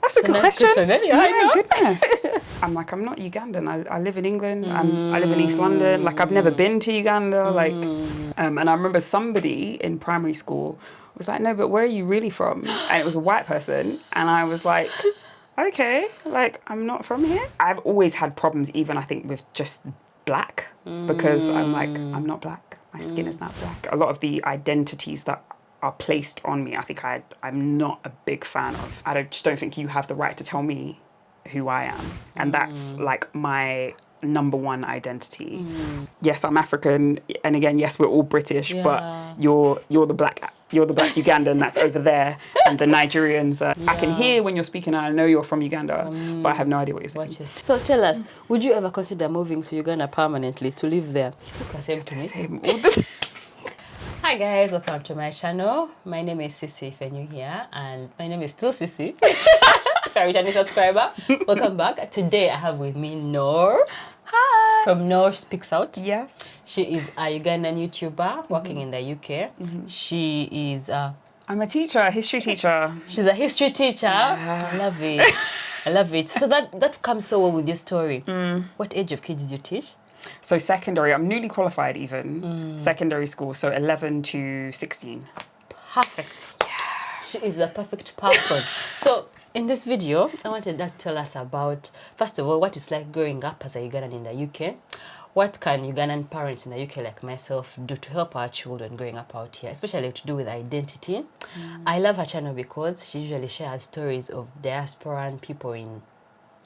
That's a good question. Yeah, I know. Goodness. I'm like, I'm not Ugandan. I live in England. I live in East London. Like, I've never been to Uganda. Like, and I remember somebody in primary school was like, no, but where are you really from? And it was a white person. And I was like, okay, like, I'm not from here. I've always had problems, even I think with just black, because I'm like, I'm not black. My skin is not black. A lot of the identities that are placed on me, I think I'm not a big fan of. Just don't think you have the right to tell me who I am. And that's like my number one identity. Yes, I'm African, and again, yes, we're all British, but you're the black Ugandan that's over there, and the Nigerians. I can hear when you're speaking, and I know you're from Uganda, but I have no idea what you're saying. So tell us, would you ever consider moving to Uganda permanently to live there? You look the same to me. Same. All the Hi guys, welcome to my channel. My name is Sissy if you're new here, and my name is still Sissy. If you're a returning subscriber, welcome back. Today I have with me Noor. Hi. From Noor Speaks Out. Yes. She is a Ugandan YouTuber working in the UK. She is I'm a teacher, a history teacher. She's a history teacher. Yeah. I love it. I love it. So that comes so well with your story. What age of kids do you teach? So secondary, I'm newly qualified even. Secondary school, so 11 to 16. Perfect. Yeah. She is a perfect person. So in this video, I wanted to tell us about, first of all, what it's like growing up as a Ugandan in the UK. What can Ugandan parents in the UK like myself do to help our children growing up out here, especially to do with identity? I love her channel because she usually shares stories of diaspora and people in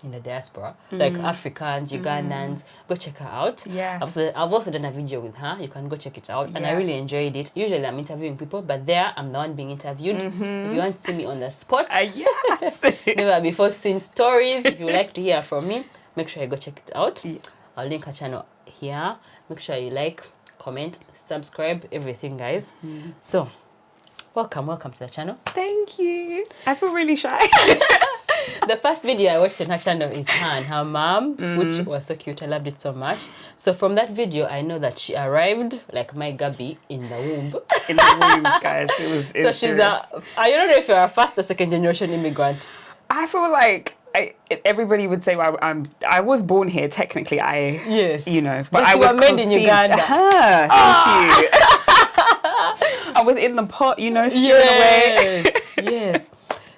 the diaspora, like Africans, Ugandans. Go check her out. Yes. I've also done a video with her. You can go check it out. And I really enjoyed it. Usually I'm interviewing people, but there I'm the one being interviewed. If you want to see me on the spot, Yes. never before seen stories. If you would like to hear from me, make sure you go check it out. Yeah. I'll link her channel here. Make sure you like, comment, subscribe, everything, guys. So, welcome to the channel. Thank you. I feel really shy. The first video I watched on her channel is her and her mom, which was so cute. I loved it so much. So from that video, I know that she arrived, like my Gabi, in the womb. In the womb, guys. It was so she's serious. I don't know if you're a first or second generation immigrant. I feel like everybody would say, well, I was born here, technically. Yes. You know, but I you was were made in Uganda. Thank you. I was in the pot, you know, stewing away. Yes.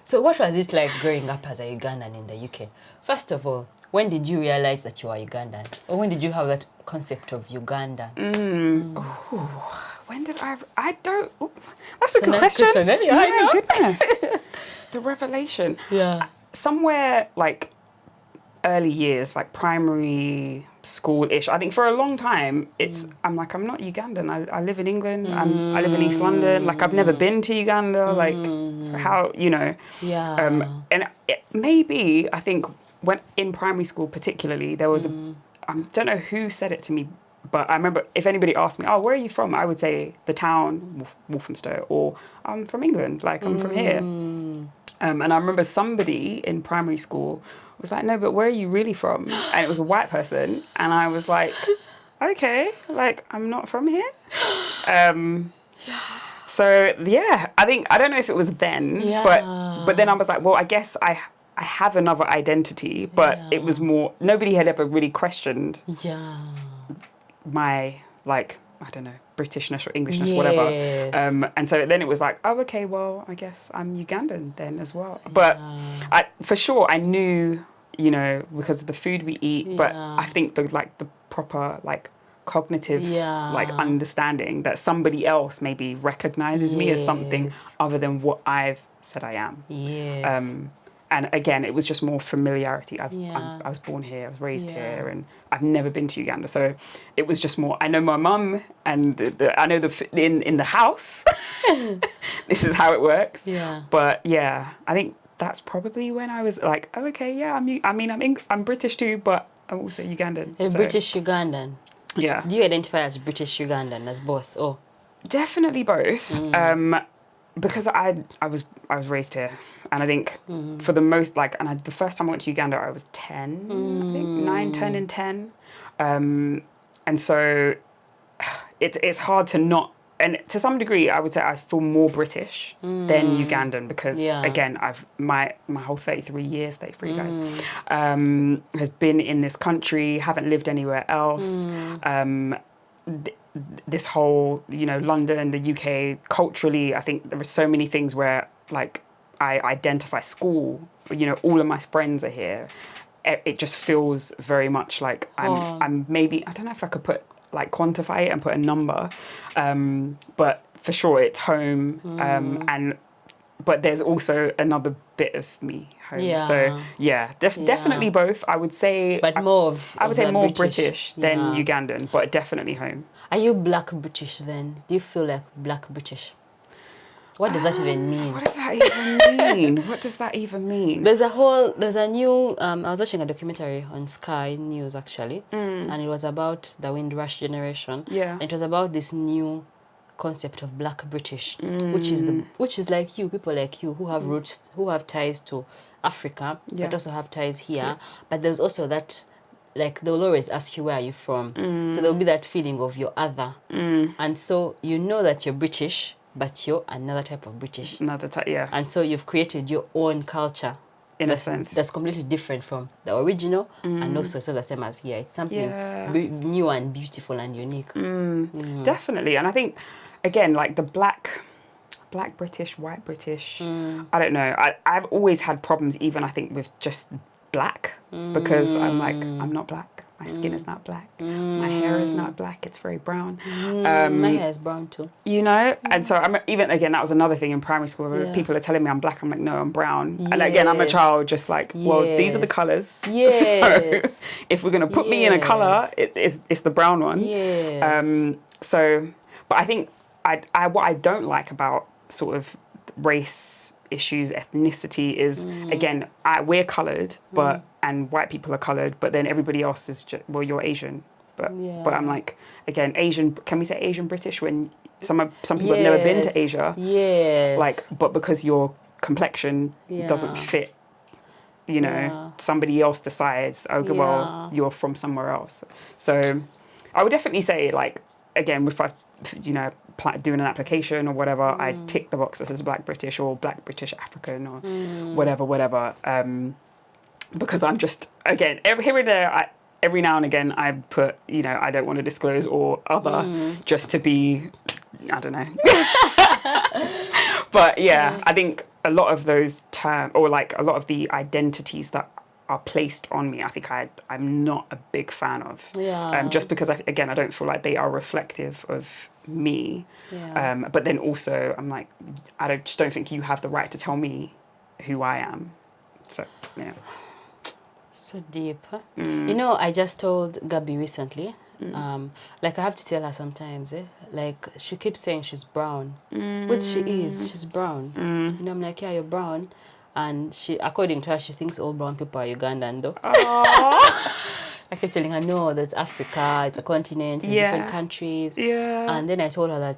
So what was it like growing up as a Ugandan in the UK? First of all, when did you realize that you are Ugandan? Or when did you have that concept of Uganda? When did I don't... Ooh, that's a good question. Yeah, Goodness. The revelation. Yeah. Somewhere like early years, like primary school-ish. I think for a long time, I'm like, I'm not Ugandan. I live in England. I live in East London. Like, I've never been to Uganda. Like, how, you know. Yeah. And maybe, I think, when in primary school particularly, there was I don't know who said it to me, but I remember if anybody asked me, oh, where are you from? I would say the town, Walthamstow, or I'm from England. Like, I'm from here. And I remember somebody in primary school was like, no, but where are you really from? And it was a white person. And I was like, okay, like, I'm not from here. So, yeah, I don't know if it was then, but then I was like, well, I guess I have another identity, but it was more, nobody had ever really questioned my, like, I don't know, Britishness or Englishness, whatever. And so then it was like, oh, okay, well, I guess I'm Ugandan then as well. But for sure, I knew, you know, because of the food we eat, but I think the proper, like, cognitive, like, understanding that somebody else maybe recognizes me as something other than what I've said I am. And again, it was just more familiarity. I was born here, I was raised here, and I've never been to Uganda. So it was just more, I know my mum, and I know in the house, this is how it works. But yeah, I think that's probably when I was like, oh, okay, yeah, I'm British too, but I'm also Ugandan. A British Ugandan. Yeah. Do you identify as British Ugandan, as both? Oh, definitely both. Because I was raised here, and I think for the most, like, and the first time I went to Uganda, I was 10, I think 9, 10 and 10, and so it's hard to not and to some degree, I would say I feel more British than Ugandan because, again, I've my whole 33 years, 33 guys, has been in this country, haven't lived anywhere else. This whole, you know, London, the UK, culturally, I think there are so many things where, like, I identify school, you know, all of my friends are here. It just feels very much like I'm maybe, I don't know if I could quantify it and put a number, but for sure it's home. But there's also another bit of me home. So definitely both. I would say, but I would say more British than Ugandan, but definitely home. Are you Black British then? Do you feel like Black British? What does that even mean? What does that even mean? What does that even mean? There's a new, I was watching a documentary on Sky News actually, and it was about the Windrush generation. Yeah. And it was about this new concept of Black British, which is like you, people like you who have roots, who have ties to Africa, but also have ties here. Yeah. But there's also that, like, they'll always ask you where are you from. So there'll be that feeling of you're other. And so you know that you're British, but you're another type of British. Another type, yeah. And so you've created your own culture. In a sense. That's completely different from the original, and also it's not the same as here. It's something new and beautiful and unique. Definitely. And I think, again, like the black British, white British, I don't know. I've always had problems even, I think, with just black, because I'm like, I'm not black. My skin is not black. My hair is not black. It's very brown. My hair is brown too. You know? And so I'm even, again, that was another thing in primary school where people are telling me I'm black. I'm like, no, I'm brown. And again, I'm a child just like, well, these are the colours. Yes. So if we're going to put me in a colour, it's the brown one. Yes. So, but I think what I don't like about sort of race issues, ethnicity is, again, we're coloured, and white people are coloured, but then everybody else is just, well, you're Asian. But I'm like, again, Asian, can we say Asian British when some people have never been to Asia? Yes. Like, but because your complexion doesn't fit, you know, somebody else decides, okay, well, you're from somewhere else. So I would definitely say, like, again, if I, you know, doing an application or whatever, I tick the box that says Black British or Black British African or whatever. Because I'm just, again, here and there, every now and again, I put, you know, I don't want to disclose or other, just to be, I don't know. But yeah, I think a lot of those terms, or like a lot of the identities that are placed on me, I think I'm not a big fan of. Just because, I don't feel like they are reflective of me. But then also, I'm like, just don't think you have the right to tell me who I am. So, yeah. So deep, huh? You know, I just told Gabby recently, like I have to tell her sometimes, like she keeps saying she's brown, which she's brown. You know, I'm like, yeah, you're brown. And she, according to her, she thinks all brown people are Ugandan though. I kept telling her, no, that's Africa, it's a continent, it's different countries. And then I told her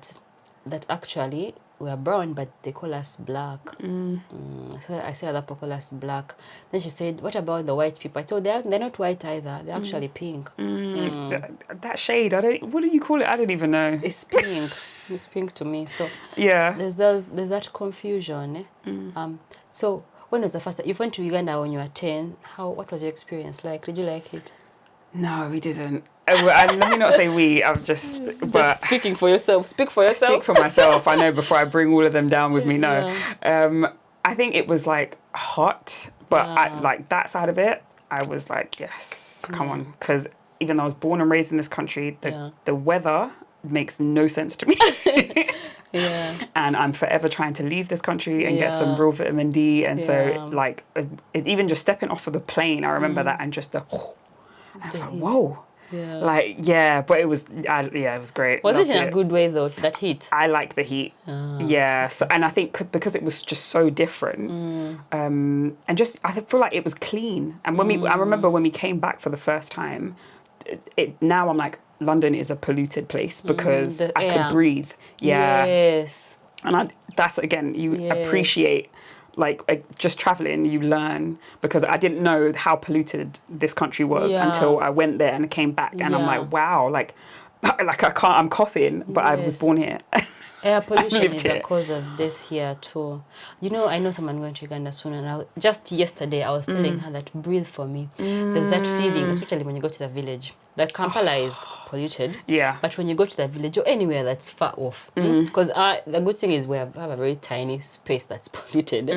that actually we are brown, but they call us black. So I said other people call us black. Then she said, what about the white people? I told her, they're not white either. They're actually pink. That shade, what do you call it? I don't even know. It's pink. It's pink to me. So there's that confusion. So when was the first time you went to Uganda when you were 10? What was your experience like? Did you like it? No, we didn't. Let me not say we. I'm just. But speaking for yourself. Speak for yourself. Speak for myself. I know before I bring all of them down with me. No, I think it was like hot, but like that side of it, I was like, yes, come on, because even though I was born and raised in this country, the weather makes no sense to me. And I'm forever trying to leave this country and get some real vitamin D. And so, like, even just stepping off of the plane, I remember that, and just I was like, whoa. Like, but it was, it was great. Was it in a good way though, that heat? I like the heat. So, and I think because it was just so different, and just, I feel like it was clean. And when I remember when we came back for the first time, now I'm like, London is a polluted place because I could breathe. Yes. And that's, again, you appreciate, like just traveling, you learn, because I didn't know how polluted this country was until I went there and came back, and I'm like, wow, like like I can't, I'm coughing, but I was Yes. born here. Air pollution lived is a here. cause of death here too. You know, I know someone going to Uganda soon, and just yesterday I was telling her that breathe for me. There's that feeling, especially when you go to the village. The Kampala is polluted, Yeah. but when you go to the village or anywhere that's far off, because the good thing is we have a very tiny space that's polluted.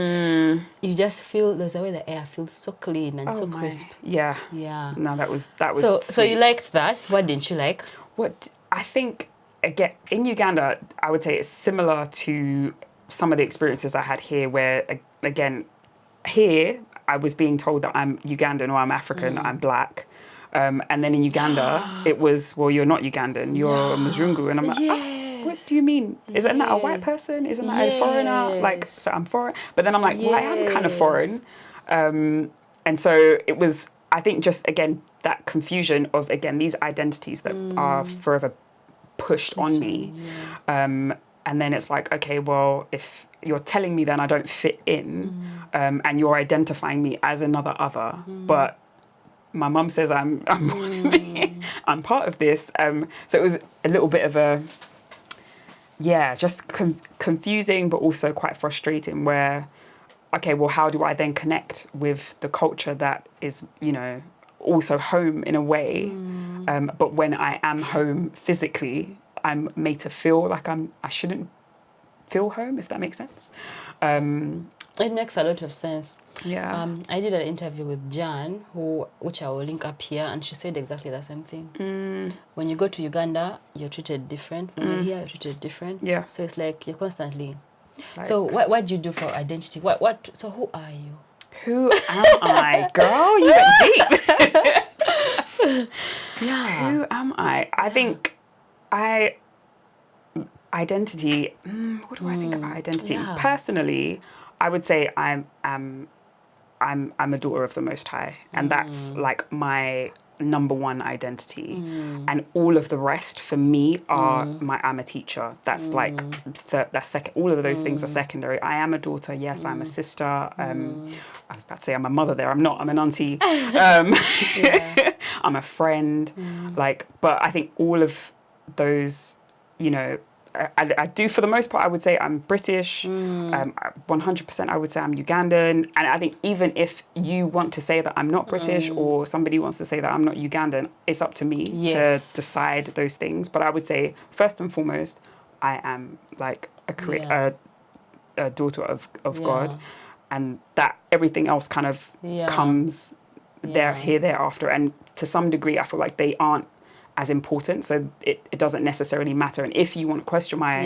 You just feel there's a way the air feels so clean and so crisp. Yeah. Yeah. No, that was So you sweet. liked that. What didn't you like? What I think, again, in Uganda, I would say it's similar to some of the experiences I had here, where, again, here I was being told that I'm Ugandan or I'm African, I'm black. And then in Uganda, it was, well, you're not Ugandan, you're Mzungu. And I'm like, what Yes. do you mean? Isn't that a Yeah. white person? Isn't that a foreigner? Like, Yes. so I'm foreign. But then I'm like, well, I am kind of Yes. foreign. And so it was, I think, just, again, that confusion of, again, these identities that are forever pushed on me. And then it's like, okay, well, if you're telling me then I don't fit in, and you're identifying me as another other, but my mum says I'm I'm part of this. So it was a little bit of a, just confusing, but also quite frustrating, where, okay, well, how do I then connect with the culture that is, also home in a way, but when I am home physically, I'm made to feel like I shouldn't feel home, if that makes sense. It makes a lot of sense. Yeah. I did an interview with Jan, which I will link up here, and she said exactly the same thing. When you go to Uganda, you're treated different. When you're here, you're treated different. Yeah. So it's like you're constantly. Like, So what do you do for identity? What? So who are you? who am I, girl? You went deep. Yeah. Who am I? I think identity. What do I think about identity? Yeah. Personally, I would say I'm a daughter of the Most High, and that's like my number one identity. And all of the rest for me are I'm a teacher. That's like that's second. All of those things are secondary. I am a daughter. Yes, I'm a sister. I was about to say I'm a mother. There, I'm not. I'm an auntie. I'm a friend. But I think all of those, I do, for the most part, I would say I'm British. 100% I would say I'm Ugandan. And I think even if you want to say that I'm not British, or somebody wants to say that I'm not Ugandan, it's up to me to decide those things. But I would say, first and foremost, I am like a daughter of God. And that everything else kind of comes thereafter. And to some degree, I feel like they aren't as important, so it doesn't necessarily matter. And if you want to question my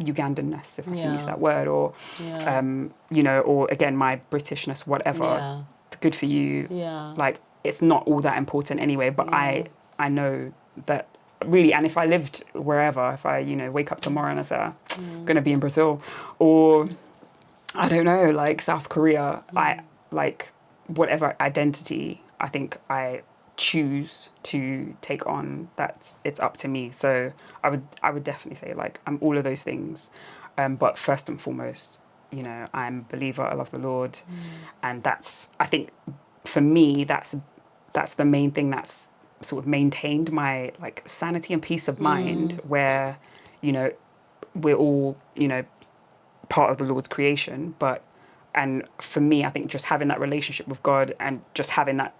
Ugandanness, if I can use that word, or or again my Britishness, whatever, good for you. Like, it's not all that important anyway. But I know that really, and if I lived wherever, if I wake up tomorrow and I say I'm gonna be in Brazil, or I don't know, like South Korea, I like whatever identity I think I choose to take on, it's up to me. So I would definitely say, like, I'm all of those things, but first and foremost, I'm a believer. I love the Lord, and that's, I think, for me, that's the main thing that's sort of maintained my like sanity and peace of mind, where we're all part of the Lord's creation, and for me, I think just having that relationship with God and just having that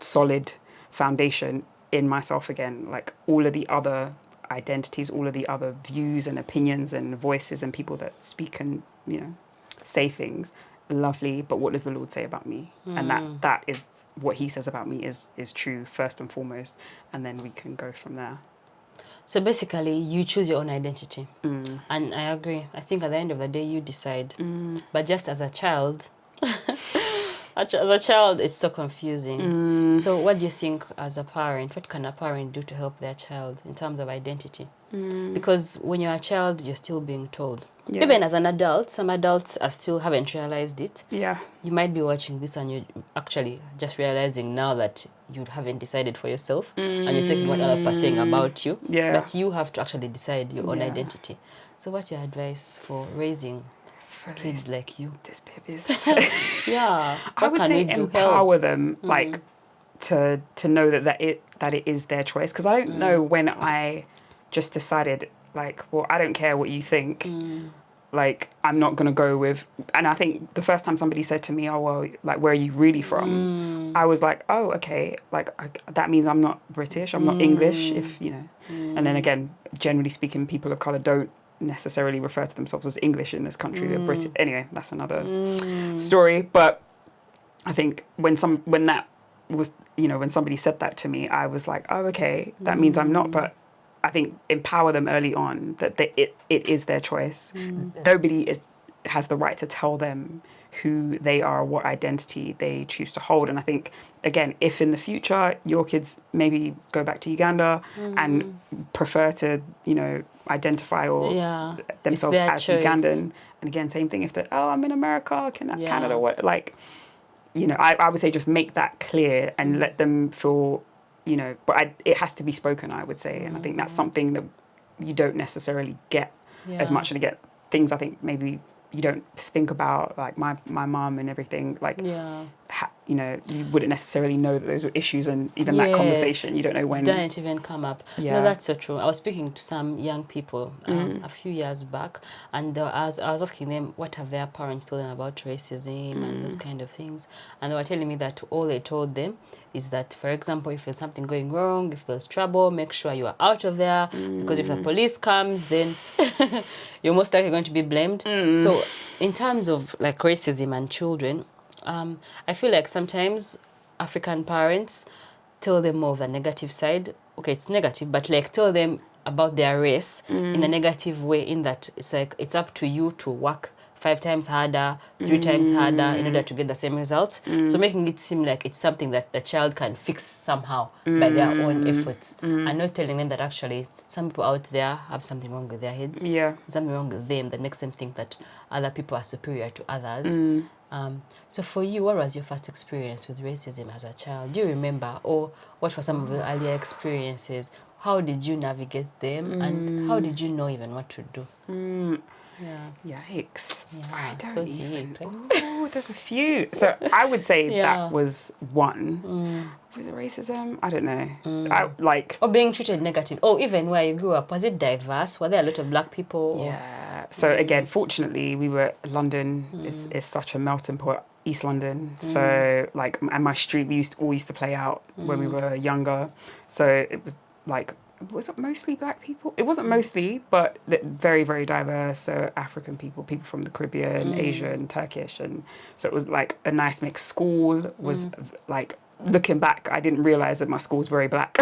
solid foundation in myself, again, like all of the other identities, all of the other views and opinions and voices and people that speak and say things, lovely, but what does the Lord say about me? And that is what he says about me is true first and foremost, and then we can go from there. So basically, you choose your own identity. And I agree. I think at the end of the day, you decide. But just as a child, it's so confusing. So what do you think as a parent? What can a parent do to help their child in terms of identity? Because when you're a child, you're still being told. Even as an adult, some adults still haven't realized it. Yeah. You might be watching this and you're actually just realizing now that you haven't decided for yourself, and you're taking what other people are saying about you. But you have to actually decide your own identity. So what's your advice for raising kids like you? These babies. Yeah. I would say empower them, like, to know that it is their choice, because I don't know when I just decided like, well, I don't care what you think. Like, I'm not going to go with... And I think the first time somebody said to me, oh, well, like, where are you really from? I was like, oh, okay. Like, that means I'm not British. I'm not English, if, you know. And then again, generally speaking, people of colour don't necessarily refer to themselves as English in this country. They're British. Anyway, that's another story. But I think when that was, you know, when somebody said that to me, I was like, oh, okay, that means I'm not. But I think empower them early on that it is their choice. Nobody has the right to tell them who they are, what identity they choose to hold. And I think, again, if in the future your kids maybe go back to Uganda and prefer to, you know, identify or themselves as choice. Ugandan, and again, same thing, if they're, oh, I'm in America, Canada, what, like, you know, I would say just make that clear and let them feel, you know, but it has to be spoken, I would say. And I think that's something that you don't necessarily get as much. And again, things I think maybe you don't think about, like my mum and everything, like, you know, you wouldn't necessarily know that those were issues, and even that conversation, you don't know when. Didn't even come up. No, that's so true. I was speaking to some young people a few years back, and I was asking them what have their parents told them about racism and those kind of things, and they were telling me that all they told them is that, for example, if there's something going wrong, if there's trouble, make sure you are out of there, because if the police comes, then you're most likely going to be blamed. So in terms of like racism and children, I feel like sometimes African parents tell them more of the negative side. Okay, it's negative, but like tell them about their race in a negative way, in that it's like it's up to you to work 5 times harder, 3 times harder in order to get the same results. So making it seem like it's something that the child can fix somehow by their own efforts, and not telling them that actually some people out there have something wrong with their heads, something wrong with them that makes them think that other people are superior to others. So for you, what was your first experience with racism as a child? Do you remember? Or what were some of your earlier experiences? How did you navigate them? And how did you know even what to do? Yikes. Yeah, I don't so even... deep, eh? Oh, there's a few. So I would say that was one. Was it racism? I don't know. I, like... Or being treated negative. Oh, even where you grew up, was it diverse? Were there a lot of black people? Yeah. So again, fortunately, we were... London is such a melting pot. East London. So like, and my street, we always used to play out when we were younger. So it was like... Was it mostly black people? It wasn't mostly, but very, very diverse. So African people from the Caribbean, Asia, and Turkish. And so it was like a nice mix. School was like, looking back, I didn't realize that my school was very black.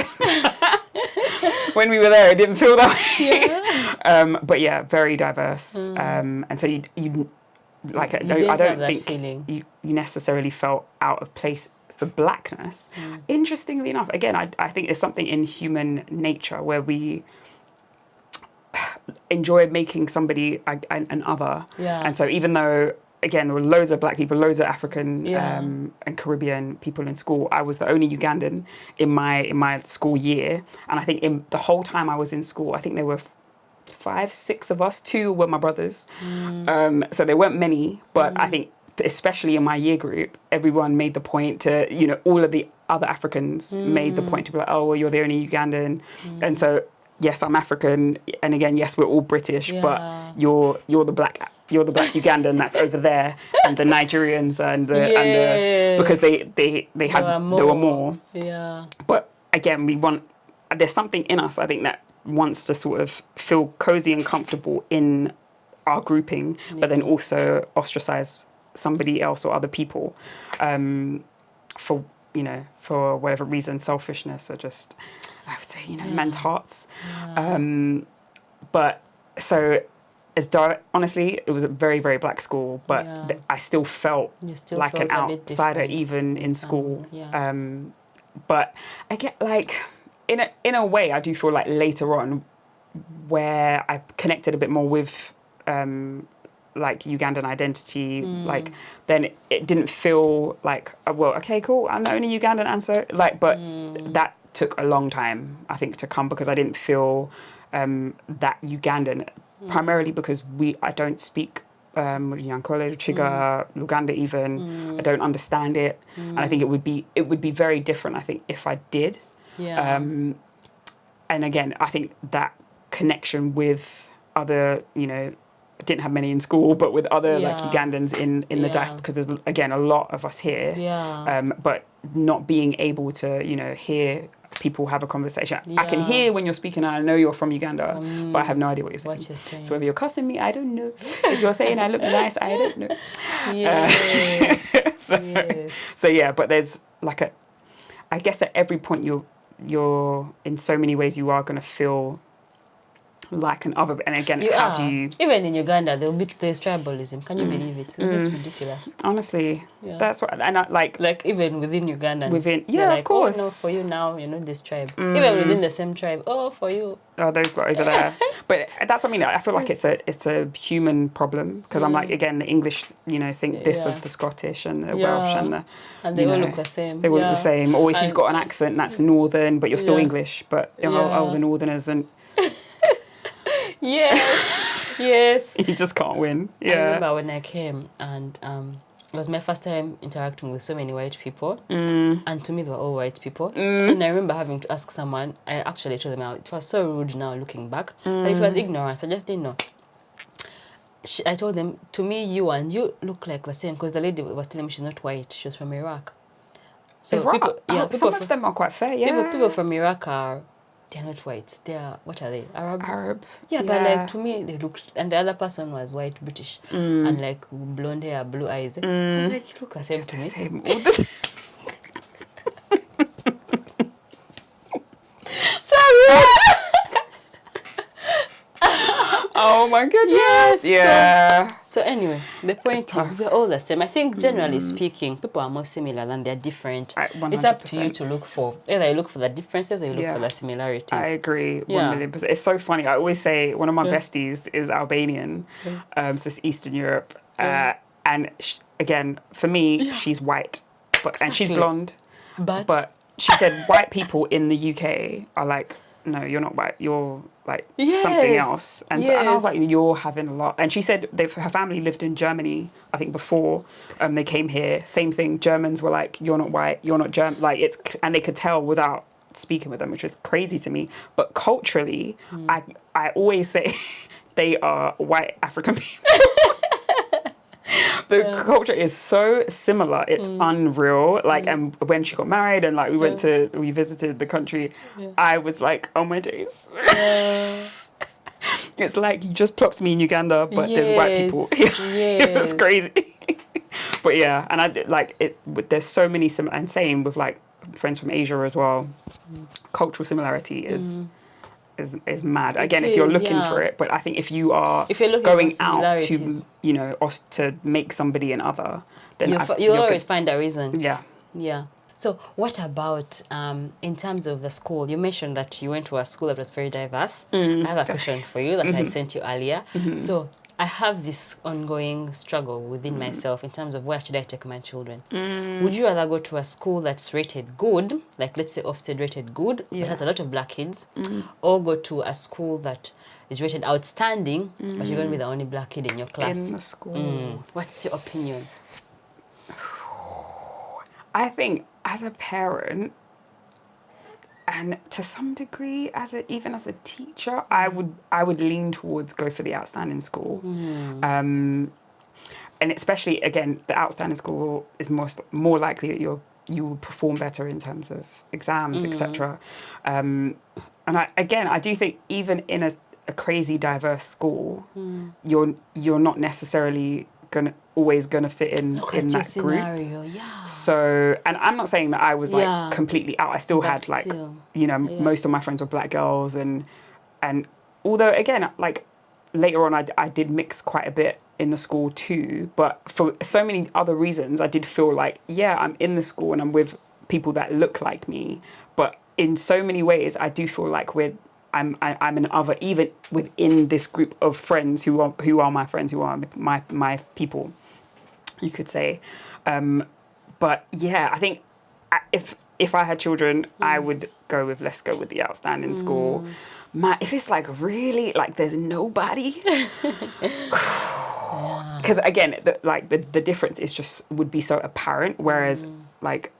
When we were there, it didn't feel that way. But yeah, very diverse. And so you like, I don't think you necessarily felt out of place for blackness. Interestingly enough, again, I think it's something in human nature where we enjoy making somebody an other. And so even though, again, there were loads of black people, loads of African and Caribbean people in school, I was the only Ugandan in my school year. And I think in the whole time I was in school, I think there were 5, 6 of us. 2 were my brothers. So there weren't many, but I think especially in my year group, everyone made the point to, you know, all of the other Africans made the point to be like, oh, well, you're the only Ugandan. And so, yes, I'm African. And again, yes, we're all British, but you're the black Ugandan that's over there, and the Nigerians and the because there were more. But again, there's something in us, I think, that wants to sort of feel cozy and comfortable in our grouping, but then also ostracize somebody else or other people for whatever reason, selfishness, or just, I would say, men's hearts. But so honestly, it was a very, very black school, but I still felt like an outsider even in school. But I get like, in a way, I do feel like later on, where I connected a bit more with like Ugandan identity, like then it didn't feel like, well, okay, cool, I'm the only Ugandan, and so like, but that took a long time, I think, to come, because I didn't feel that Ugandan, primarily because I don't speak Nyankole, Chiga, Luganda even. I don't understand it. And I think it would be very different, I think, if I did. Yeah. And again, I think that connection with other, I didn't have many in school, but with other like Ugandans in the diaspora, because there's again a lot of us here. Yeah. But not being able to, hear people have a conversation. I can hear when you're speaking and I know you're from Uganda, but I have no idea what you're saying. So whether you're cussing me, I don't know. If you're saying I look nice, I don't know. Yes. So yeah, but there's like I guess at every point you're in so many ways you are going to feel like an other, and again, how do you... Even in Uganda, there's tribalism. Can you believe it? It's ridiculous. Honestly, that's what, and I like even within Ugandans. Of course. Oh, no, for you now, this tribe. Even within the same tribe, oh, for you. Oh, those lot over there. But that's what I mean. I feel like it's a human problem, because I'm like, again, the English, think this of the Scottish and the Welsh and they all look the same. They all look the same. Or if you've got an accent that's northern, but you're still English, but the northerners and... Yes. You just can't win. I remember when I came and it was my first time interacting with so many white people, and to me they were all white people. And I remember having to ask someone. I actually told them it was so rude now looking back, but it was ignorance. I just didn't know. I told them, to me, you look like the same, because the lady was telling me she's not white. She was from Iraq. So Iraq? Some of them are quite fair. People from Iraq they're not white. What are they? Arab. Yeah, but like to me they looked, and the other person was white British and like blonde hair, blue eyes. I was like, you look the same to me. Same. Sorry. Oh my goodness. Yes. So anyway, the point is we're all the same. I think generally speaking, people are more similar than they're different. 100%. It's up to you to look for. Either you look for the differences or you look for the similarities. I agree 1,000,000%. It's so funny. I always say one of my besties is Albanian. So it's Eastern Europe. And again, for me, she's white, and she's blonde. But she said white people in the UK are like, no, you're not white. You're like something else. And so, and I was like, you're having a lot. And she said her family lived in Germany, I think, before they came here. Same thing. Germans were like, you're not white. You're not German. Like and they could tell without speaking with them, which was crazy to me. But culturally, I always say they are white African people. The culture is so similar. It's unreal. Like, and when she got married and like we visited the country, I was like, oh my days. It's like you just plopped me in Uganda, but there's white people. It was crazy. But yeah, and I did like it. There's so many and same with like friends from Asia as well. Cultural similarity is mad. Again, if you're looking for it, but I think if you're going out to, or to make somebody an other, then you'll always find a reason. Yeah. So what about in terms of the school? You mentioned that you went to a school that was very diverse. I have a question for you that I sent you earlier. So I have this ongoing struggle within myself in terms of where should I take my children. Would you rather go to a school that's rated good, like let's say Ofsted rated good, but has a lot of black kids, or go to a school that is rated outstanding, but you're going to be the only black kid in your class? In the school. What's your opinion? I think as a parent, and to some degree, even as a teacher, I would lean towards go for the outstanding school, and especially again, the outstanding school is more likely that you will perform better in terms of exams, etc. And I do think even in a crazy diverse school, you're not necessarily always gonna fit in that scenario, group. So, and I'm not saying that I was like completely out. I still had like, most of my friends were black girls, and although again, like later on, I did mix quite a bit in the school too. But for so many other reasons, I did feel like, I'm in the school and I'm with people that look like me. But in so many ways, I do feel like I'm an other, even within this group of friends who are my friends, who are my people, you could say. But yeah, I think if I had children, I would go with let's go with the outstanding school. If it's like really like there's nobody, because again, the difference is just would be so apparent, whereas like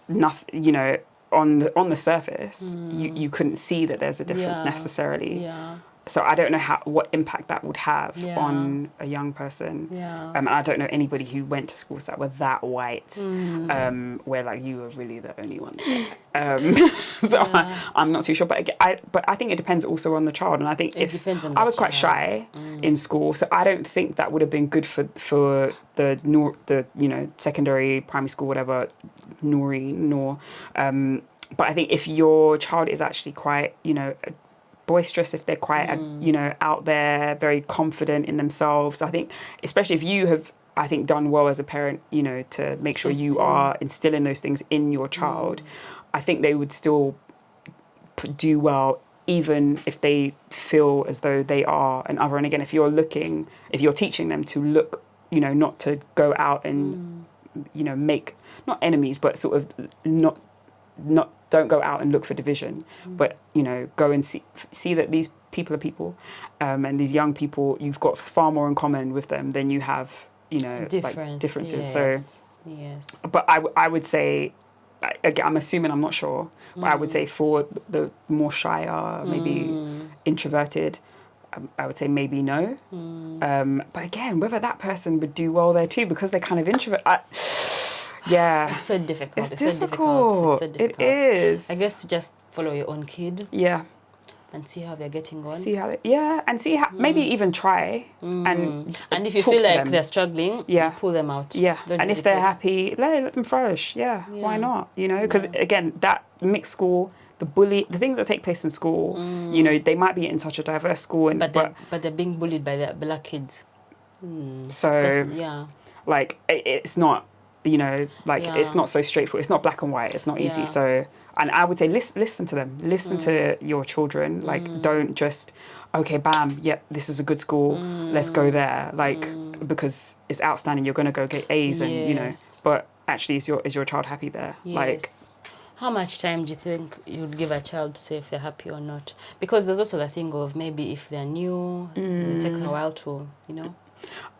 nothing, you know, on the surface, you couldn't see that there's a difference necessarily. Yeah. So I don't know what impact that would have Yeah. on a young person. Yeah. And I don't know anybody who went to schools that were that white, where like you were really the only one. So I'm not too sure, but I think it depends also on the child. And I think if I was quite shy in school, so I don't think that would have been good for the you know, secondary, primary school, whatever, Noor. But I think if your child is actually quite, you know, boisterous, if they're quite, you know, out there, very confident in themselves. I think, especially if you have, I think, done well as a parent, you know, to make sure you are instilling those things in your child, I think they would still do well, even if they feel as though they are an other. And again, if you're teaching them to look, you know, not to go out and, you know, make, not enemies, but sort of not don't go out and look for division, but, you know, go and see that these people are people, and these young people, you've got far more in common with them than you have, you know, like differences. Yes. So, but I would say, again, I'm assuming, I'm not sure, but I would say for the more shyer, maybe introverted, I would say maybe no. But again, whether that person would do well there too, because they're kind of introvert. Yeah. It's so difficult. It's difficult. It is. I guess just follow your own kid. Yeah. And see how they're getting on. And see how, maybe even try. And if you feel like they're struggling, you pull them out. Yeah. And if they're happy, let them flourish. Yeah. Why not? You know, because again, that mixed school, the things that take place in school, you know, they might be in such a diverse school. But they're being bullied by the black kids. So, like, it's not, you know, like it's not so straightforward. It's not black and white. It's not easy. So, and I would say listen to them. Listen to your children. Like, don't just, okay, bam, yep, this is a good school. Let's go there. Like, because it's outstanding. You're going to go get A's and, you know, but actually, is your child happy there? Yes. Like, how much time do you think you would give a child to say if they're happy or not? Because there's also the thing of maybe if they're new, it takes a while to, you know.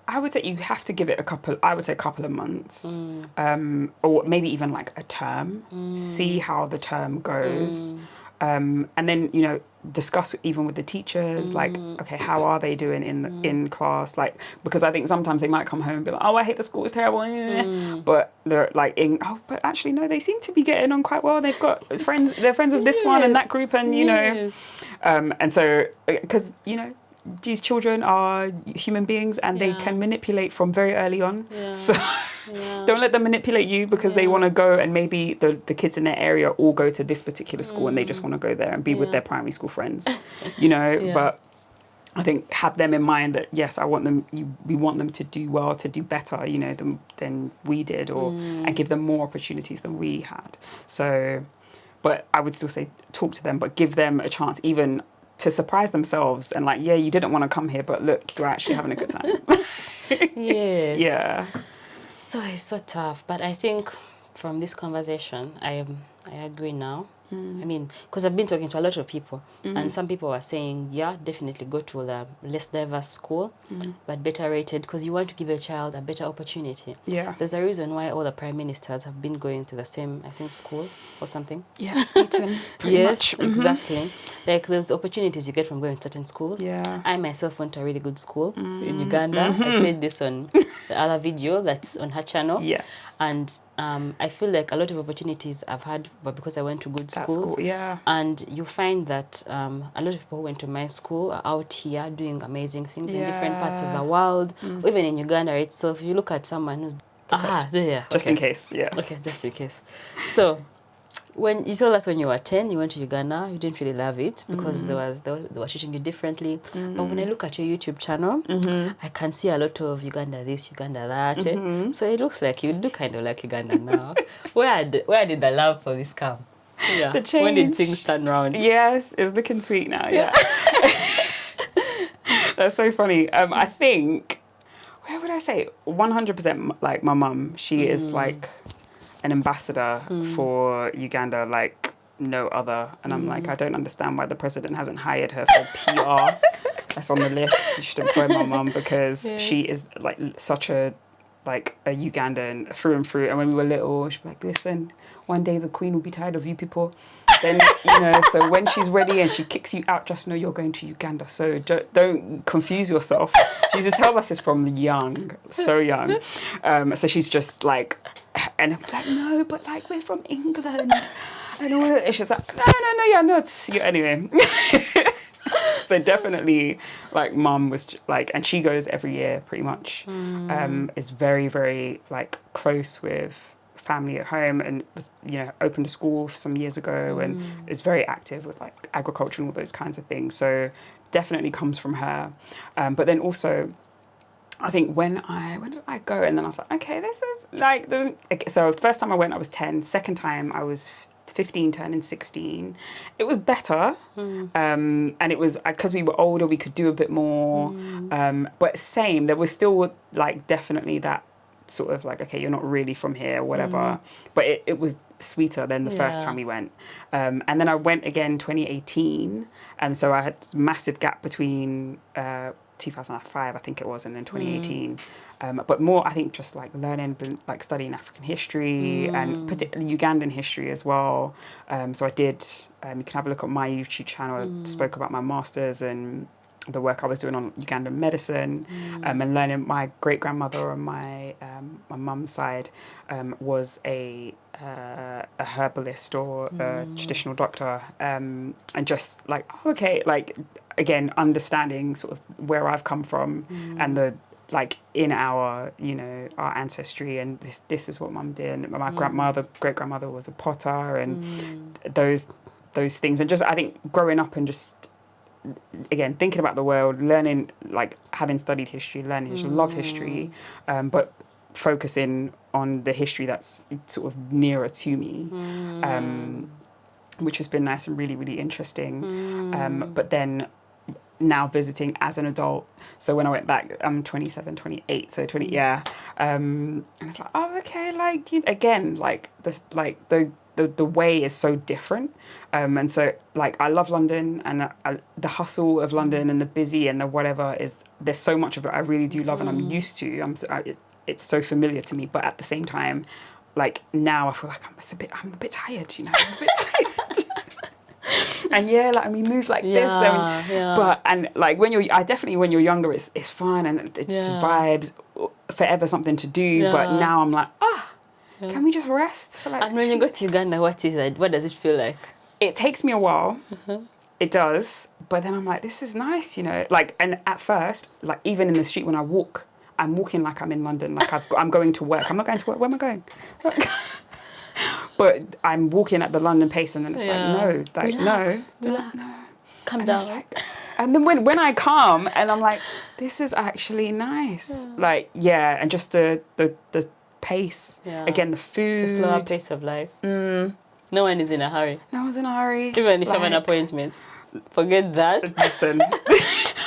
I would say you have to give it a couple of months, or maybe even like a term, see how the term goes. And then, you know, discuss even with the teachers, like, okay, how are they doing in class? Like, because I think sometimes they might come home and be like, oh, I hate the school, it's terrible. But they're like, but actually, no, they seem to be getting on quite well. They've got friends, they're friends with this one and that group, and, you know, and so, because, you know, these children are human beings and they can manipulate from very early on. So don't let them manipulate you because they want to go, and maybe the kids in their area all go to this particular school and they just want to go there and be with their primary school friends, you know. But I think have them in mind that, yes, we want them to do well, to do better, you know, than we did, or and give them more opportunities than we had. So, but I would still say talk to them, but give them a chance even to surprise themselves and like, yeah, you didn't want to come here, but look, you're actually having a good time. Yes. Yeah. So it's so tough, but I think from this conversation, I agree now. I mean, because I've been talking to a lot of people, and some people are saying, yeah, definitely go to the less diverse school, but better rated, because you want to give your child a better opportunity. Yeah. There's a reason why all the prime ministers have been going to the same, I think, school or something. Yeah, Eton, pretty much. Yes, exactly. Like, there's opportunities you get from going to certain schools. Yeah. I myself went to a really good school in Uganda. I said this on the other video that's on her channel. Yes. And I feel like a lot of opportunities I've had, but because I went to good schools. School, yeah. And you find that a lot of people who went to my school are out here doing amazing things in different parts of the world, or even in Uganda itself. You look at someone who's... Just in case, yeah. Okay, just in case. So, when you told us when you were 10, you went to Uganda, you didn't really love it because they were treating you differently. But when I look at your YouTube channel, I can see a lot of Uganda this, Uganda that. So it looks like you do kind of like Uganda now. Where did the love for this come? Yeah. The change. When did things turn around? Yes, it's looking sweet now, yeah. That's so funny. I think, where would I say? 100% like my mum. She is like an ambassador for Uganda like no other. And I'm like, I don't understand why the president hasn't hired her for PR. that's on the list. You should employ my mum because she is like such a Ugandan through and through. And when we were little, she'd be like, listen, one day the Queen will be tired of you people. Then, so when she's ready and she kicks you out, just know you're going to Uganda. So don't confuse yourself. She used to tell us this from young, so young. So she's just like, and I'm like, no, but like we're from England. And all that. She's like, no, you're not. Anyway. So definitely, like, mum was like, and she goes every year pretty much. Is very, very like close with family at home, and was opened a school some years ago, and is very active with like agriculture and all those kinds of things. So definitely comes from her. But then also, I think when did I go? And then I was like, okay, this is like so first time I went, I was 10. Second time I was 15, turning 16. It was better. And it was because we were older, we could do a bit more. But same, there was still like definitely that sort of like, okay, you're not really from here or whatever. But it was sweeter than the first time we went. And then I went again 2018. And so I had this massive gap between 2005, I think it was, and then 2018. But more, I think, just like learning, like studying African history and particularly Ugandan history as well. So I did, you can have a look at my YouTube channel. I spoke about my master's and the work I was doing on Ugandan medicine, and learning. My great-grandmother on my mum's side was a herbalist or a traditional doctor, and just like, okay, like, again, understanding sort of where I've come from and the, like, in our, our ancestry, and this is what mum did. And my great-grandmother was a potter, and those things. And just, I think, growing up and just, again, thinking about the world, learning, like, having studied history, love history, but focusing on the history that's sort of nearer to me, which has been nice and really, really interesting. But then now visiting as an adult. So when I went back, I'm 27, 28, so 20, and it's like, oh, okay, like, again, like, the way is so different. And so, like, I love London, and the hustle of London and the busy and the whatever there's so much of it I really do love, and I'm used to. It's so familiar to me, but at the same time, like, now I feel like I'm a bit tired, I'm a bit tired. And like, we move like this, but, and like, when you're younger, it's fun and it's vibes, forever something to do. But now I'm like, can we just rest for like? And when you go to Uganda, what does it feel like? It takes me a while. It does, but then I'm like, this is nice, like. And at first, like, even in the street when I walk, I'm walking like I'm in London, like I'm going to work. I'm not going to work. Where am I going? But I'm walking at the London pace, and then it's like, no, like, relax. Calm down. And then when I come and I'm like, this is actually nice. Like, and just the pace. Again, the food. The slower pace of life. No one is in a hurry. No one's in a hurry. Even if you have an appointment. Forget that. Listen,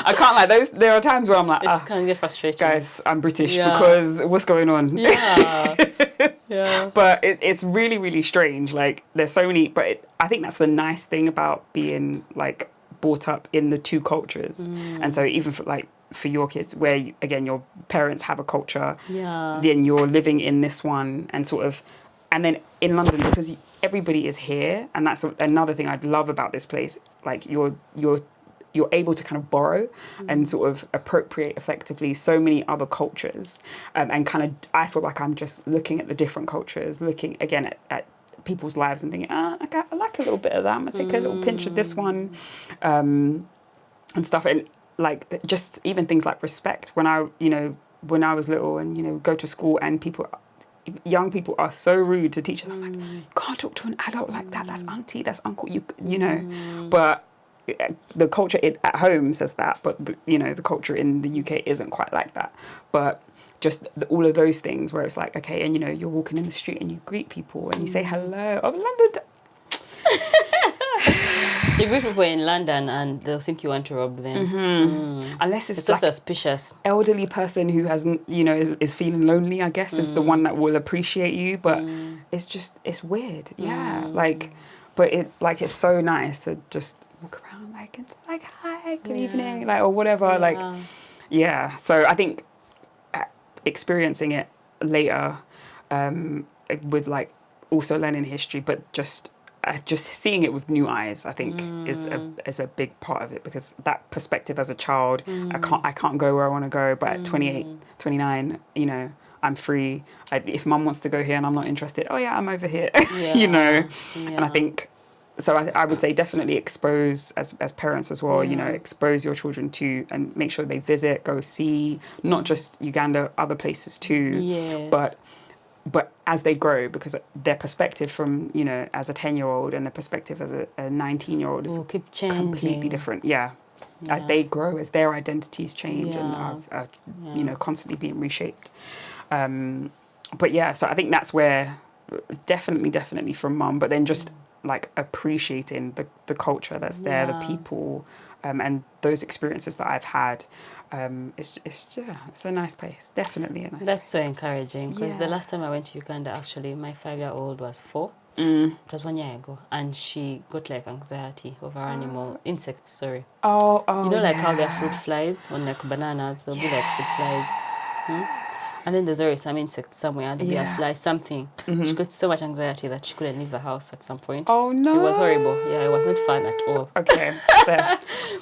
I can't lie. There are times where I'm like, it can get frustrating. Guys, I'm British because what's going on? But it's really, really strange. Like, there's so many, but I think that's the nice thing about being, like, brought up in the two cultures. And so even for your kids, where again your parents have a culture, then you're living in this one, and sort of, and then in London, because everybody is here, and that's another thing I love about this place. Like, you're able to kind of borrow and sort of appropriate effectively so many other cultures, and kind of, I feel like I'm just looking at the different cultures, looking again at people's lives and thinking, I like a little bit of that. I'm gonna take a little pinch of this one, and stuff. And like, just even things like respect. When I was little and go to school, and young people are so rude to teachers. I'm like, you can't talk to an adult like that. That's auntie, that's uncle. But the culture at home says that, but the culture in the UK isn't quite like that. But just all of those things where it's like, okay, and you're walking in the street and you greet people and you say hello. Oh, London. You greet people in London and they'll think you want to rob them. Unless it's so like suspicious. Elderly person who hasn't, is feeling lonely, I guess, is the one that will appreciate you. But it's weird. Like, but it's so nice to just walk around and like, hi, hi, good evening, like, or whatever, like, yeah. So I think experiencing it later, with like also learning history, but just seeing it with new eyes, I think is a big part of it, because that perspective as a child, I can't go where I want to go, but at 28, 29, you know, I'm free. If mum wants to go here and I'm not interested, oh yeah, I'm over here, you know. And I think, so I would say definitely expose, as parents as well, you know, expose your children to, and make sure they visit, go see, not just Uganda, other places too, but as they grow, because their perspective from, you know, as a 10-year-old and their perspective as a 19-year-old is completely different. As they grow, as their identities change and are you know, constantly being reshaped. But yeah, so I think that's where definitely from mum, but then just like appreciating the culture that's there, the people, and those experiences that I've had. It's a nice place, definitely a nice place. That's so encouraging, because the last time I went to Uganda, actually, my 5-year-old was 4. It was 1 year ago, and she got like anxiety over insects, sorry. Oh, you know, like how there are fruit flies, on like bananas, there'll be like fruit flies. And then there's always some insect somewhere, there'll be a fly, something. She got so much anxiety that she couldn't leave the house at some point. Oh no. It was horrible. Yeah, it was not fun at all. Okay.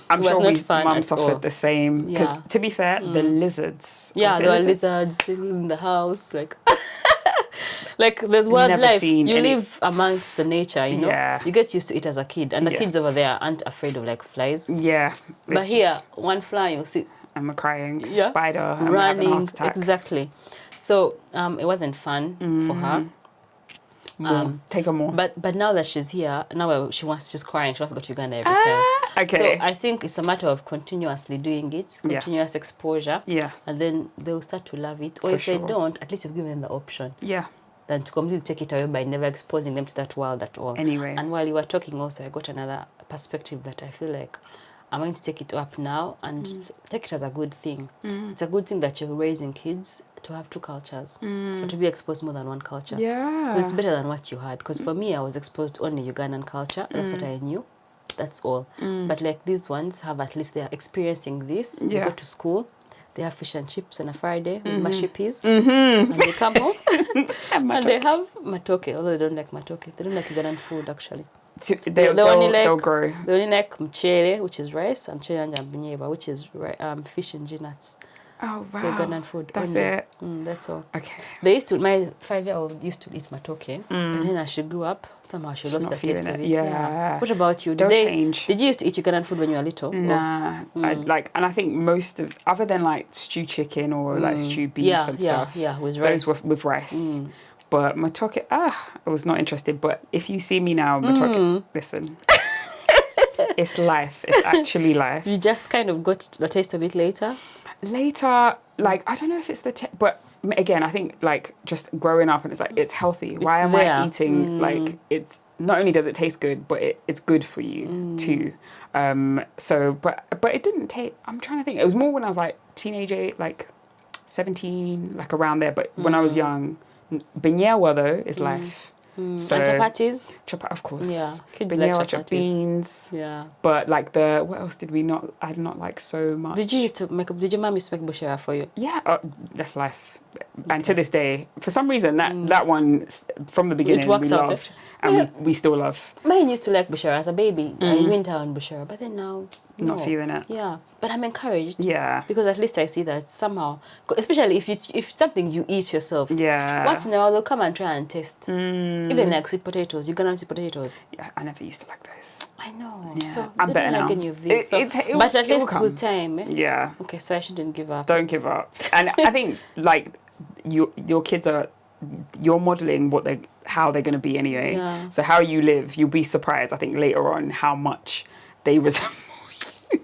I'm sure mum suffered the same. Because to be fair, the lizards. Yeah, there were lizards in the house, like like there's wildlife. You live amongst the nature, you know. Yeah. You get used to it as a kid, and the kids over there aren't afraid of like flies. Yeah. But here, one fly, you see. I'm crying. Spider. I'm running. having a heart attack. Exactly. So it wasn't fun for her. Take her more. But now that she's here, now she's crying. She wants to go to Uganda every time. Okay. So I think it's a matter of continuously doing it, continuous exposure. Yeah. And then they'll start to love it. Or if they don't, at least you've given them the option. Yeah. Than to completely take it away by never exposing them to that world at all. Anyway. And while you were talking also, I got another perspective that I feel like I'm going to take it up now and take it as a good thing. It's a good thing that you're raising kids to have 2 cultures, or to be exposed more than one culture. Yeah. It's better than what you had. Because for me, I was exposed to only Ugandan culture. That's what I knew. That's all. But like these ones have, at least they're experiencing this. They go to school. They have fish and chips on a Friday with mashed peas. And they come home and they have matoke, although they don't like matoke. They don't like Ugandan food, actually. They'll grow. They only like mchere, which is rice, and mchere and bunyeba, which is fish and nuts. Oh wow! So Ugandan food. That's only. it. That's all. Okay. My 5-year-old used to eat matoke, but then as she grew up, somehow she lost the taste of it. Yeah. What about you? They'll change. Did you used to eat Ugandan food when you were little? Nah. And I think most of, other than like stew chicken or like stew beef and stuff. Yeah, with rice. Those were with rice. But matoke, I was not interested. But if you see me now, matoke, listen. It's life. It's actually life. You just kind of got the taste of it later? Later, like, I don't know if it's but again, I think like just growing up and it's like, it's healthy. Why am I eating, like, it's, not only does it taste good, but it's good for you too. So, but it didn't take, I'm trying to think. It was more when I was like teenager, like 17, like around there. But when I was young, Benyewa though is life. So, and chapatis? Of course. Yeah, kids like chapatis. Beans. Yeah. But like what else did I not like so much? Did your mum used to make bushera for you? Yeah, that's life. And to this day, for some reason, that one, from the beginning, we loved. And we still love. Mine used to like bushera as a baby. I went on bushera, but then now, not feeling it. Yeah, but I'm encouraged. Yeah. Because at least I see that somehow, especially if it's something you eat yourself. Yeah. Once in a while, they'll come and try and taste. Even like sweet potatoes. You can sweet potatoes. Yeah, I never used to like those. I know. Yeah. So I'm better now. Like any of these. But at least with time. Yeah. Okay, so I shouldn't give up. Don't give up. And I think like your kids you're modeling how they're going to be anyway. Yeah. So how you live, you'll be surprised, I think, later on how much they resemble you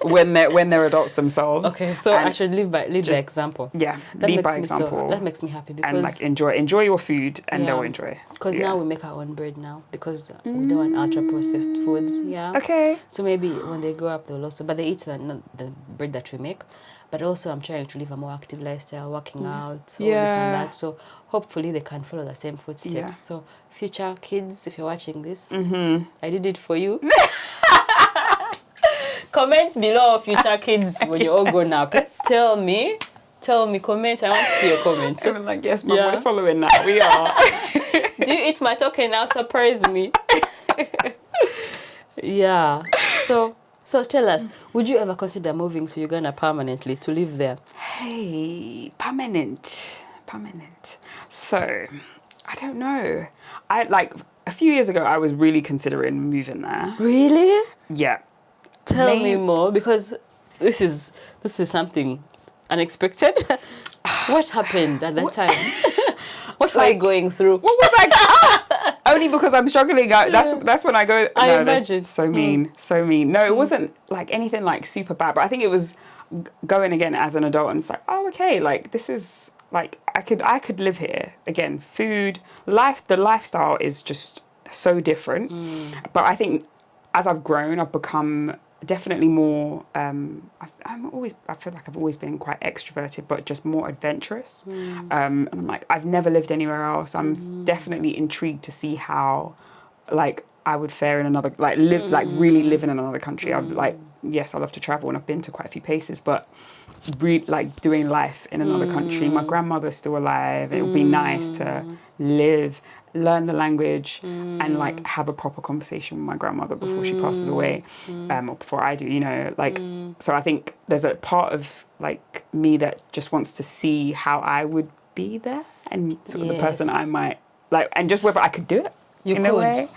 when they're adults themselves. Okay, so I should lead by example. Yeah, lead by example. That makes me happy because and like enjoy your food and they'll enjoy. Because now we make our own bread now because we don't want ultra processed foods. Yeah. Okay. So maybe when they grow up, they'll also, but they eat not the bread that we make. But also I'm trying to live a more active lifestyle, working out, all this and that. So hopefully they can follow the same footsteps. Yeah. So future kids, if you're watching this, I did it for you. Comment below, future kids, when you're all grown up. Tell me, comment. I want to see your comments. I'm like, yes, Mum, we're following now. We are. Do you eat my token now? Surprise me. Yeah. So tell us, would you ever consider moving to Uganda permanently to live there? Hey, permanent. So, I don't know. I like a few years ago, I was really considering moving there. Really? Yeah. Tell me more, because this is something unexpected. What happened at that time? What were you going through? What was I? Only because I'm struggling. That's when I go. I No, imagine. so mean, so mean. No, it wasn't like anything like super bad, but I think it was going again as an adult, and it's like, oh, okay, like this is like I could live here again. Food, life, the lifestyle is just so different. But I think as I've grown, I've become definitely more I feel like I've always been quite extroverted, but just more adventurous. And I'm like, I've never lived anywhere else. I'm definitely intrigued to see how like I would fare in another, like really live in another country. I've like, yes, I love to travel and I've been to quite a few places, but like doing life in another country. My grandmother's still alive. It would be nice to learn the language and like have a proper conversation with my grandmother before she passes away, or before I do, you know, like, so I think there's a part of like me that just wants to see how I would be there and sort of the person I might like, and just whether I could do it. You could.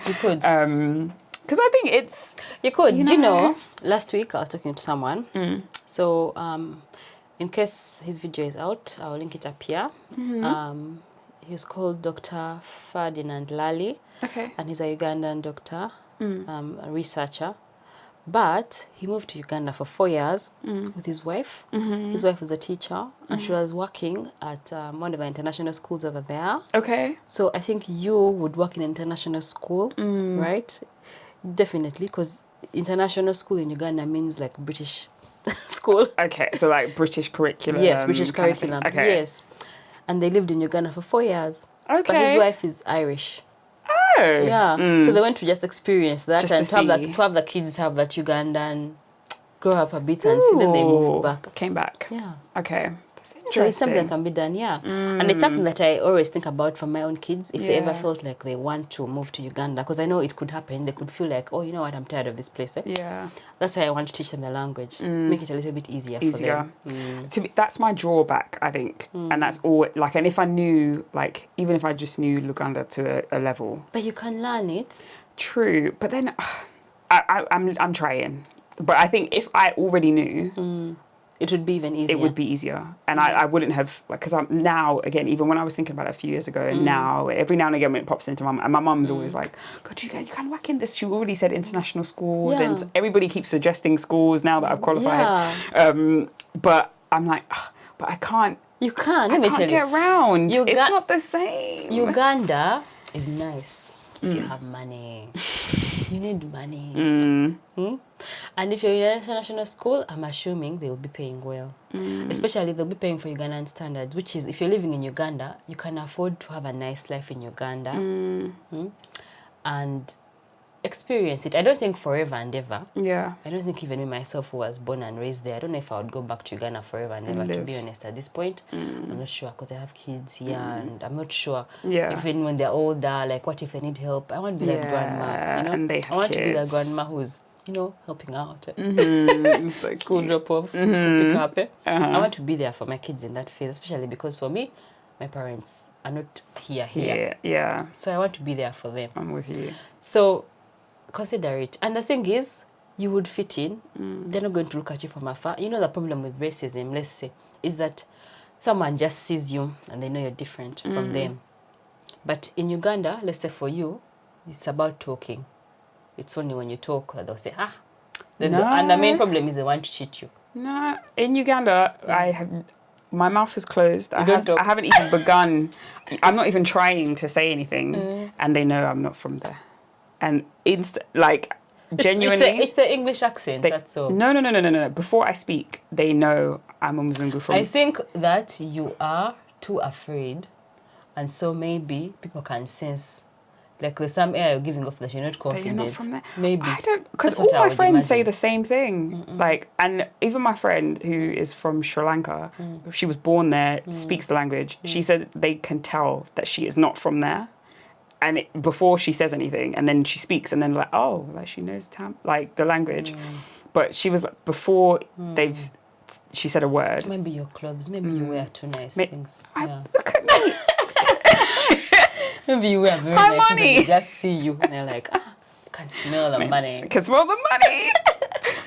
Because I think it's... You could. Do you know, last week I was talking to someone. So in case his video is out, I'll link it up here. He's called Dr. Ferdinand Lally. Okay. And he's a Ugandan doctor, a researcher. But he moved to Uganda for 4 years with his wife. His wife was a teacher, and she was working at one of the international schools over there. Okay. So I think you would work in an international school, right? Definitely, because international school in Uganda means like British school. Okay, so like British curriculum. Yes, British curriculum. Okay. Yes. And they lived in Uganda for 4 years. Okay. But his wife is Irish. Oh. Yeah. So they went to just experience that, Just and to have the kids have that Ugandan, grow up a bit and see. Then they moved back. Came back. Yeah. Okay. That's interesting. So it's something that can be done, yeah. And it's something that I always think about for my own kids, if they ever felt like they want to move to Uganda, because I know it could happen. They could feel like, oh, you know what, I'm tired of this place. Yeah. That's why I want to teach them the language, make it a little bit easier for them. That's my drawback, I think. And that's all, like, and if I knew, like, even if I just knew Luganda to a level. But you can learn it. True. But then I'm trying. But I think if I already knew... It would be even easier. It would be easier. And I wouldn't have, like, because I'm now, again, even when I was thinking about it a few years ago, and now, every now and again when it pops into my mind, and my mum's always like, God, you can whack in this. She already said international schools, and everybody keeps suggesting schools now that I've qualified. But I'm like, but I can't. You can't, let me tell you. Get around. It's not the same. Uganda is nice if you have money. You need money. And if you're in an international school, I'm assuming they will be paying well. Especially they'll be paying for Ugandan standards, which is, if you're living in Uganda, you can afford to have a nice life in Uganda. And experience it. I don't think forever and ever. Yeah. I don't think even me myself, who was born and raised there, I don't know if I would go back to Uganda forever and ever, to be honest, at this point. I'm not sure, because I have kids here, and I'm not sure. Even when they're older, like, what if they need help? I want to be that grandma, you know? And they have I want to be that grandma who's, you know, helping out. So school drop-off, school pick-up. I want to be there for my kids in that phase, especially because for me, my parents are not here. Yeah. So I want to be there for them. I'm with you. So consider it. And the thing is, you would fit in. They're not going to look at you from afar. You know, the problem with racism, let's say, is that someone just sees you and they know you're different from them. But in Uganda, let's say for you, it's about talking. It's only when you talk that they'll say, and the main problem is they want to cheat you. No, in Uganda, my mouth is closed. I haven't even begun. I'm not even trying to say anything, and they know I'm not from there. And genuinely, it's the English accent. That's all. No. Before I speak, they know I'm a Mzungu from. I think that you are too afraid, and so maybe people can sense Like there's some air you're giving off that you're not That confident. you're not from there. Maybe. I don't, because That's all what I my would friends say imagine. the same thing. Like, and even my friend who is from Sri Lanka, she was born there, speaks the language. She said they can tell that she is not from there. And before she says anything, and then she speaks, and then like, oh, like she knows like the language. But she was like, before she said a word. Maybe your clothes. Maybe you wear too nice things. Yeah. Look at me. Maybe you wear very My nice things and money. they just see you and they're like, I can smell the money. I can smell the money.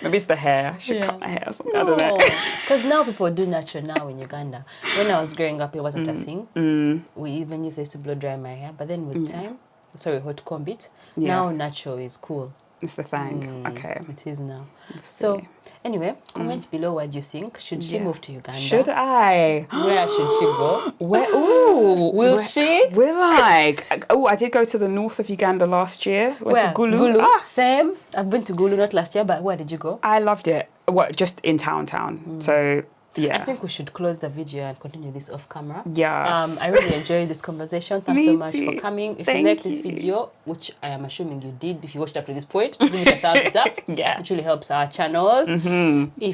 Maybe it's the hair. I should cut my hair or something. I don't know. Because now people do natural now in Uganda. When I was growing up, it wasn't a thing. We even used to blow dry my hair. But then with time, hot comb it. Now natural is cool. It's the thing. Okay. It is now. So anyway, comment below what you think. Should she move to Uganda? Should I? Where should she go? Where? Ooh. Will she? Will I? Oh, I did go to the north of Uganda last year. Went to Gulu. Gulu. Same. I've been to Gulu not last year, but where did you go? I loved it. What? Just in town. So yeah. I think we should close the video and continue this off camera. Yes. I really enjoyed this conversation. Thanks Me so much too. for coming. If Thank you like this you. video, which I am assuming you did, if you watched up to this point, give it a thumbs up. Yes. It really helps our channels. If